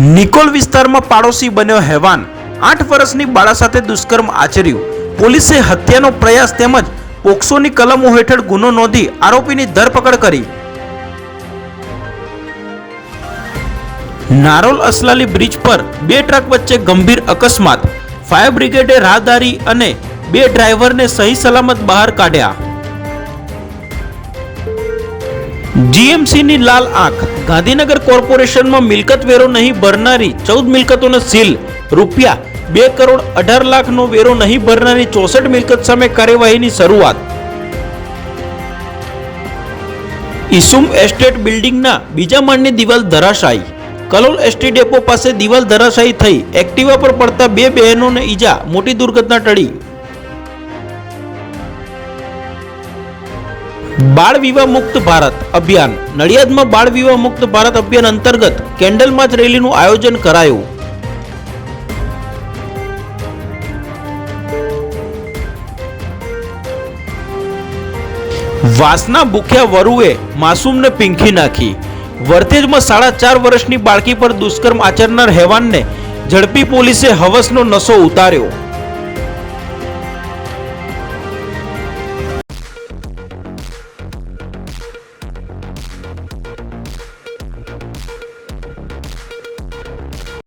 નિકોલ વિસ્તારમાં પાડોશી બન્યો હેવાન, 8 વર્ષની બાળા સાથે દુષ્કર્મ આચર્યું। પોલીસે હત્યાનો પ્રયાસ તેમજ પોક્સોની કલમો હેઠળ ગુનો નોંધી આરોપીની ધરપકડ કરી। નારોલ અસલાલી બ્રિજ પર 2 ટ્રક વચ્ચે ગંભીર અકસ્માત, ફાયર બ્રિગેડે રાહદારી અને 2 ડ્રાઈવરને સહી સલામત બહાર કાઢ્યા। જીએમસીની લાલ આંખ, ગાંધીનગર કોર્પોરેશનમાં મિલકત વેરો નહીં ભરનારી 14 મિલકતોને સીલ, ₹2,18,18,00,000નો વેરો નહીં ભરનારી 64 મિલકત સામે કાર્યવાહીની શરૂઆત। ઈસુમ એસ્ટેટ બિલ્ડિંગના બીજા માળની દિવાલ ધરાશાયી, કલોલ એસટી ડેપો પાસે દિવાલ ધરાશાયી થઈ, એક્ટિવા પર પડતા 2 બહેનોને ઈજા, મોટી દુર્ઘટના ટળી। બાળ વિવાહ મુક્ત ભારત અભિયાન, નડિયાદમાં બાળ વિવાહ મુક્ત ભારત અભિયાન અંતર્ગત કેન્ડલ માર્ચ રેલીનું આયોજન કરાયું। વાસના ભૂખ્યા વરુએ માસૂમને પીંખી નાખી, વર્તેજમાં 4.5 વર્ષની બાળકી પર દુષ્કર્મ આચરનાર હેવાનને ઝડપી પોલીસે હવસનો નશો ઉતાર્યો।